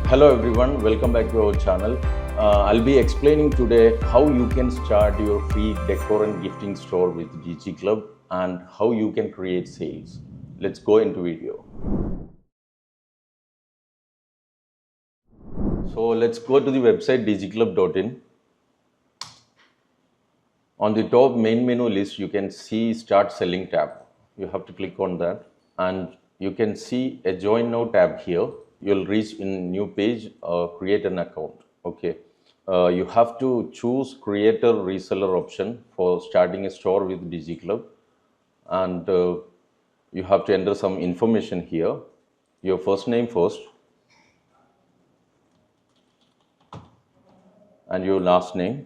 Hello everyone, welcome back to our channel. I'll be explaining today how you can start your free decor and gifting store with DG Club and how you can create sales. Let's go into video. So let's go to the website dgclub.in. On the top main menu list, you can see Start Selling tab. You have to click on that and you can see a Join Now tab here. You'll reach in new page, create an account. Okay. You have to choose creator reseller option for starting a store with DG Club, and you have to enter some information here. Your first name first and your last name,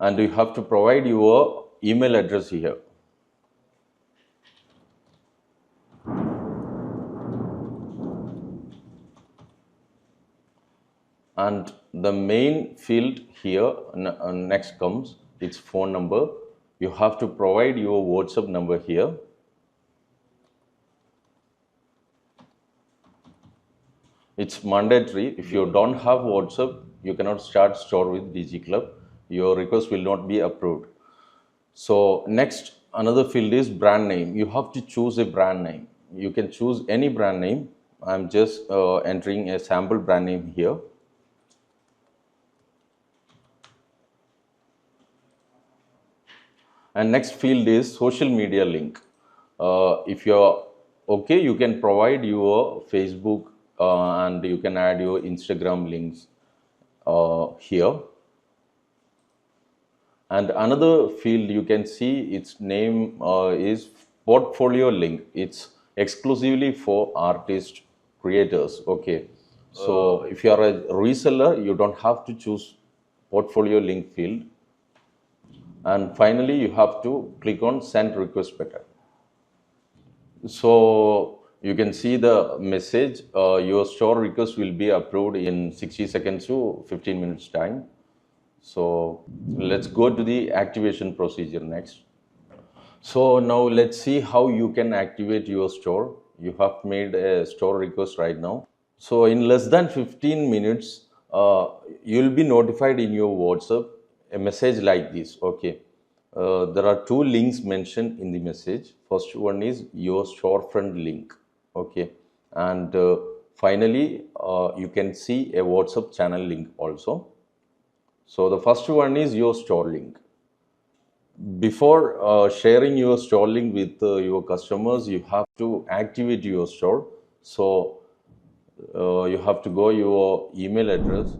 and you have to provide your email address here. And the main field here next comes its phone number. You have to provide your WhatsApp number here. It's mandatory. If you don't have WhatsApp, you cannot start store with DG Club. Your request will not be approved. So next, another field is brand name. You have to choose a brand name. You can choose any brand name. I'm just entering a sample brand name here. And next field is social media link. If you're okay, you can provide your Facebook and you can add your Instagram links here. And another field you can see its name is portfolio link. It's exclusively for artist creators. Okay. So if you are a reseller, you don't have to choose portfolio link field. And finally, you have to click on send request button. So you can see the message, your store request will be approved in 60 seconds to 15 minutes time. So let's go to the activation procedure next. So now let's see how you can activate your store. You have made a store request right now. So in less than 15 minutes, you'll be notified in your WhatsApp a message like this. Okay. There are two links mentioned in the message. First one is your storefront link. Okay. And finally, you can see a WhatsApp channel link also. So the first one is your store link. Before sharing your store link with your customers, you have to activate your store. So you have to go your email address.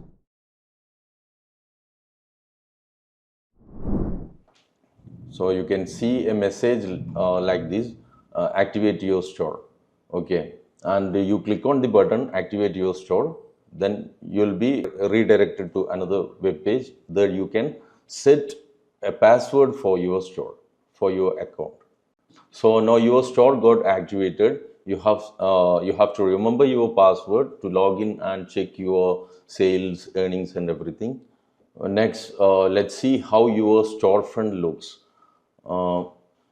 So you can see a message like this, activate your store. Okay. And you click on the button, activate your store. Then you'll be redirected to another web page. There you can set a password for your store, for your account. So now your store got activated. You have to remember your password to log in and check your sales, earnings, and everything. Next, let's see how your storefront looks.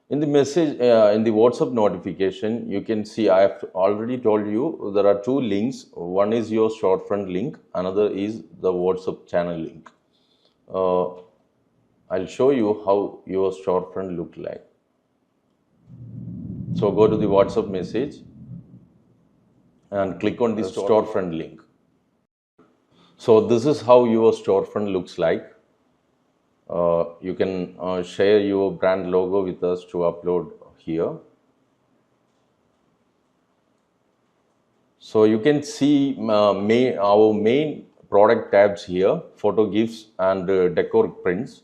In the message, in the WhatsApp notification, you can see I have already told you there are two links. One is your storefront link, another is the WhatsApp channel link. I'll show you how your storefront look like. So go to the WhatsApp message and click on the storefront link. So this is how your storefront looks like. You can share your brand logo with us to upload here. So you can see our main product tabs here, photo gifts and decor prints.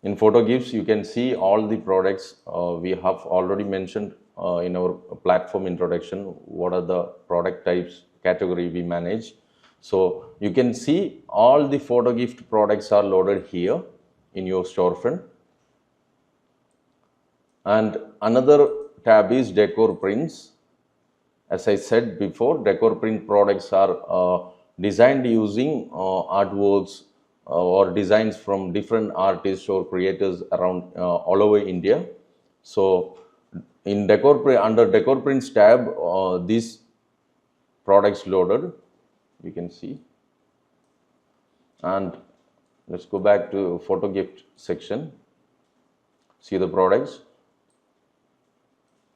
In photo gifts, you can see all the products we have already mentioned in our platform introduction. What are the product types, category we manage. So you can see all the photo gift products are loaded here in your storefront. And another tab is decor prints. As I said before, decor print products are designed using artworks or designs from different artists or creators around all over India. So in under decor prints tab, these products loaded, you can see. And let's go back to photo gift section. See the products,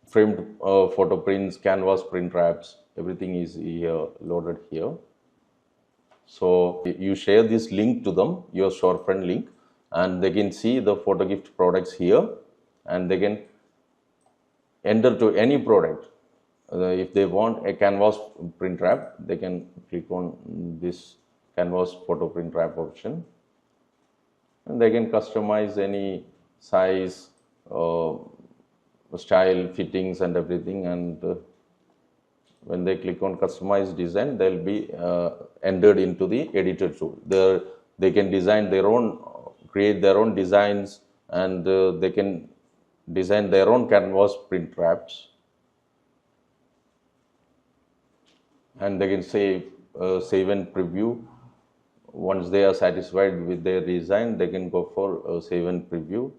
framed photo prints, canvas print wraps, everything is here loaded here. So you share this link to them, your storefront link, and they can see the photo gift products here, and they can enter to any product. If they want a canvas print wrap, they can click on this canvas photo print wrap option, and they can customize any size, style, fittings and everything. And when they click on customize design, they'll be entered into the editor tool. There they can design their own, create their own designs, and they can design their own canvas print wraps, and they can save and preview. Once they are satisfied with their design, they can go for save and preview.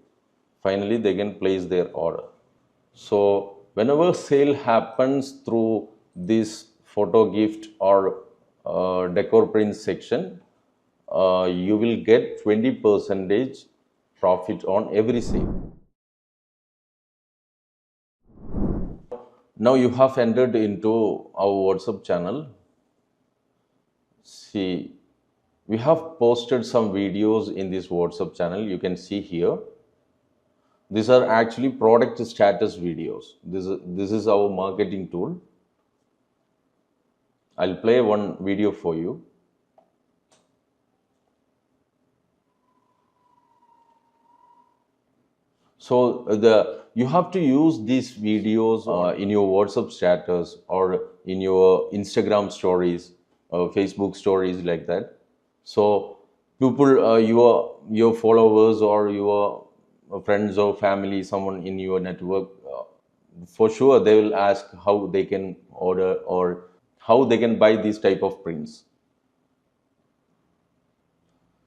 Finally, they can place their order. So whenever sale happens through this photo gift or decor print section, you will get 20% profit on every sale. Now you have entered into our WhatsApp channel. See, we have posted some videos in this WhatsApp channel. You can see here. These are actually product status videos. This is our marketing tool. I'll play one video for you. So you have to use these videos in your WhatsApp status or in your Instagram stories, Facebook stories, like that. So people, your followers or your friends or family, someone in your network, for sure they will ask how they can order or how they can buy these type of prints.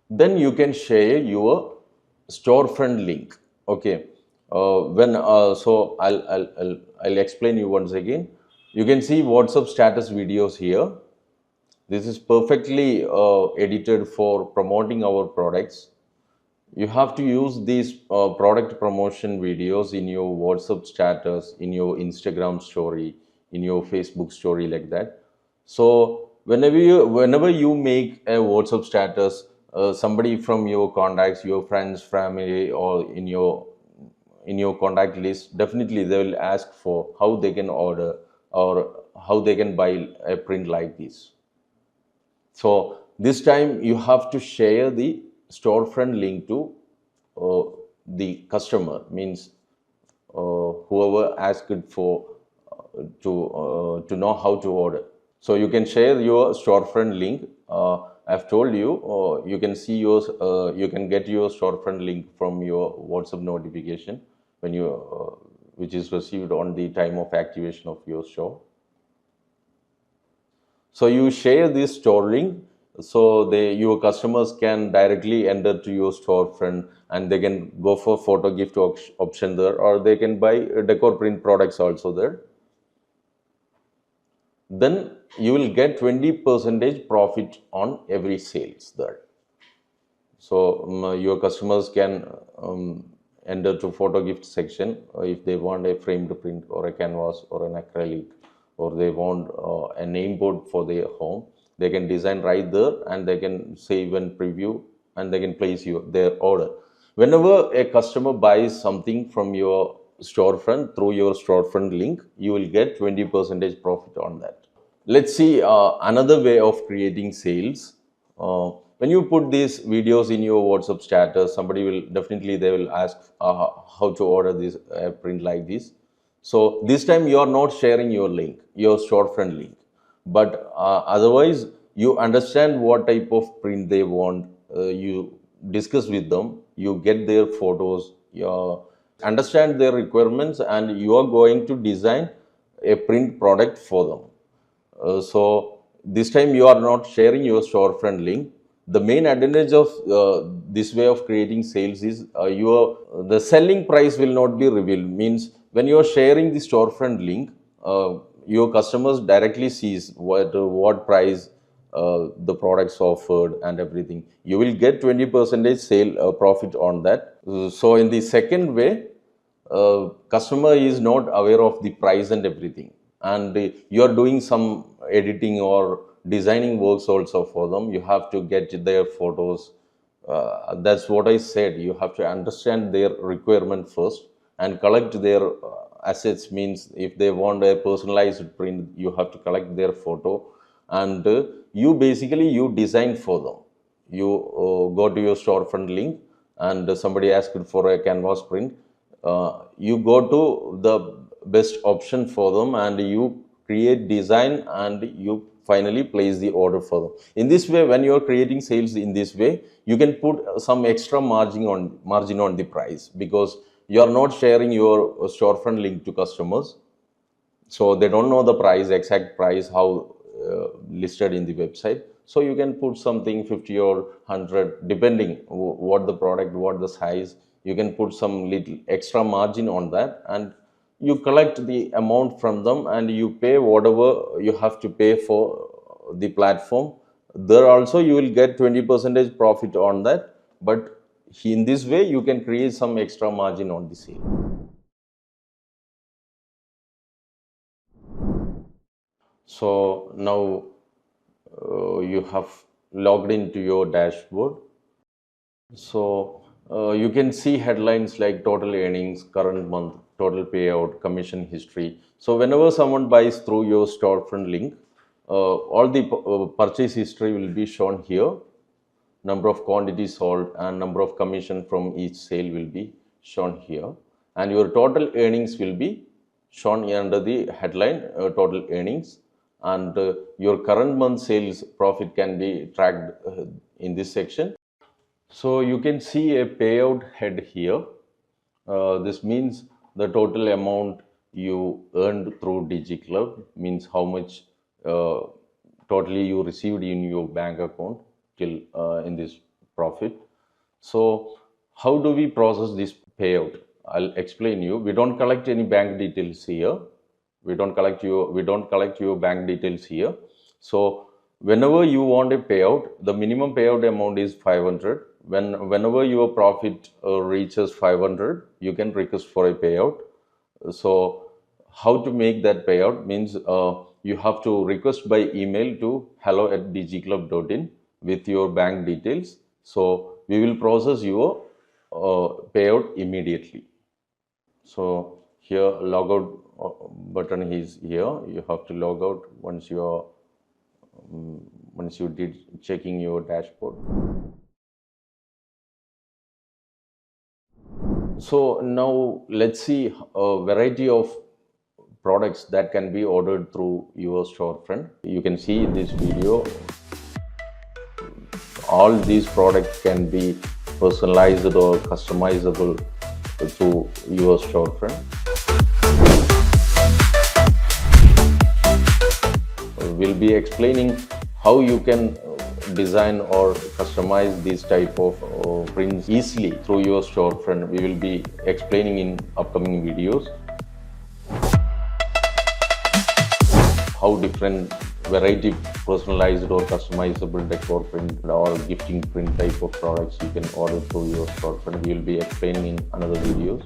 Then you can share your storefront link. Okay, so I'll explain you once again. You can see WhatsApp status videos here. This is perfectly edited for promoting our products. You have to use these product promotion videos in your WhatsApp status, in your Instagram story, in your Facebook story, like that. So whenever you make a WhatsApp status, somebody from your contacts, your friends, family, or in your contact list, definitely they will ask for how they can order or how they can buy a print like this. So this time you have to share the storefront link to the customer, means whoever asked for to know how to order. So you can share your storefront link. I've told you, you can see yours. You can get your storefront link from your WhatsApp notification when you, which is received on the time of activation of your store. So you share this store link, so your customers can directly enter to your storefront, and they can go for photo gift option there, or they can buy decor print products also there. Then you will get 20% profit on every sales there. So your customers can enter to photo gift section if they want a framed print or a canvas or an acrylic, or they want a name board for their home. They can design right there, and they can save and preview, and they can place their order. Whenever a customer buys something from your storefront through your storefront link, you will get 20% profit on that. Let's see another way of creating sales. When you put these videos in your WhatsApp status, somebody will they will ask how to order this print like this. So this time you are not sharing your link, your storefront link, but otherwise you understand what type of print they want. You discuss with them, you get their photos, you understand their requirements, and you are going to design a print product for them. So this time you are not sharing your storefront link. The main advantage of this way of creating sales is the selling price will not be revealed. Means when you are sharing the storefront link, your customers directly sees what price the products offered and everything. You will get 20% sale profit on that. So in the second way, customer is not aware of the price and everything, and you are doing some editing or designing works also for them. You have to get their photos. That's what I said. You have to understand their requirement first and collect their assets. Means if they want a personalized print, you have to collect their photo, and you basically you design for them. You go to your storefront link, and somebody asked for a canvas print. You go to the best option for them, and you create design, and you finally place the order for them. In this way, when you are creating sales in this way, you can put some extra margin on the price, because you are not sharing your storefront link to customers, so they don't know the price, exact price, how listed in the website. So you can put something 50 or 100, depending what the product, what the size. You can put some little extra margin on that, and you collect the amount from them, and you pay whatever you have to pay for the platform. There also you will get 20% profit on that, but in this way you can create some extra margin on the sale. So now you have logged into your dashboard. So you can see headlines like total earnings, current month, total payout, commission history. So whenever someone buys through your storefront link, all the purchase history will be shown here. Number of quantities sold and number of commission from each sale will be shown here. And your total earnings will be shown under the headline total earnings. And your current month sales profit can be tracked in this section. So you can see a payout head here. This means the total amount you earned through DigiClub, means how much totally you received in your bank account till in this profit. So how do we process this payout? I'll explain you. We don't collect any bank details here. We don't collect your bank details here. So whenever you want a payout, the minimum payout amount is 500. Whenever your profit reaches 500, you can request for a payout. So how to make that payout means you have to request by email to hello@digiclub.in with your bank details. So we will process your payout immediately. So here logout button is here. You have to log out once you did checking your dashboard. So now let's see a variety of products that can be ordered through your storefront. You can see in this video, all these products can be personalized or customizable to your storefront. We'll be explaining how you can design or customize these type of prints easily through your storefront. We will be explaining in upcoming videos how different variety personalized or customizable decor print or gifting print type of products you can order through your storefront. We will be explaining in another videos.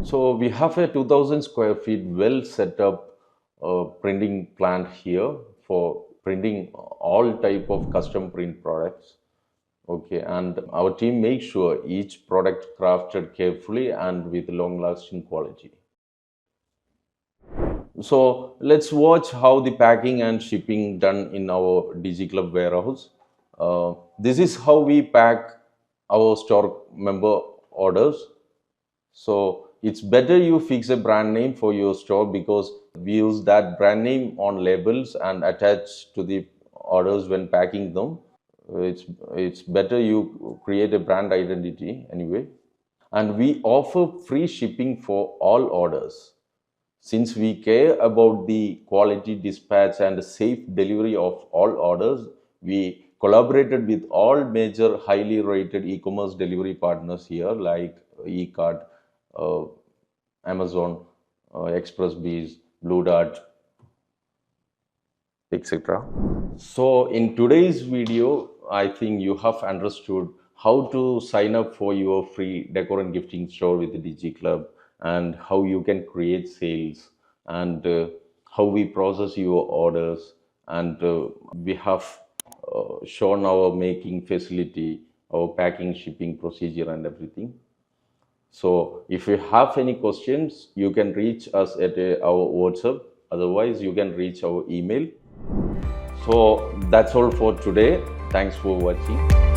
So we have a 2000 square feet well set up printing plant here for printing all type of custom print products. Okay, and our team makes sure each product crafted carefully and with long lasting quality. So let's watch how the packing and shipping done in our DigiClub warehouse. This is how we pack our store member orders. So it's better you fix a brand name for your store, because we use that brand name on labels and attach to the orders when packing them. It's better you create a brand identity anyway. And we offer free shipping for all orders. Since we care about the quality, dispatch and safe delivery of all orders, we collaborated with all major highly rated e-commerce delivery partners here like eCard, uh, Amazon, ExpressBees, Blue Dart, etc. So in today's video, I think you have understood how to sign up for your free decor and gifting store with the DigiClub, and how you can create sales, and how we process your orders, and we have shown our making facility, our packing, shipping procedure and everything. So if you have any questions, you can reach us at our WhatsApp. Otherwise, you can reach our email. So that's all for today. Thanks for watching.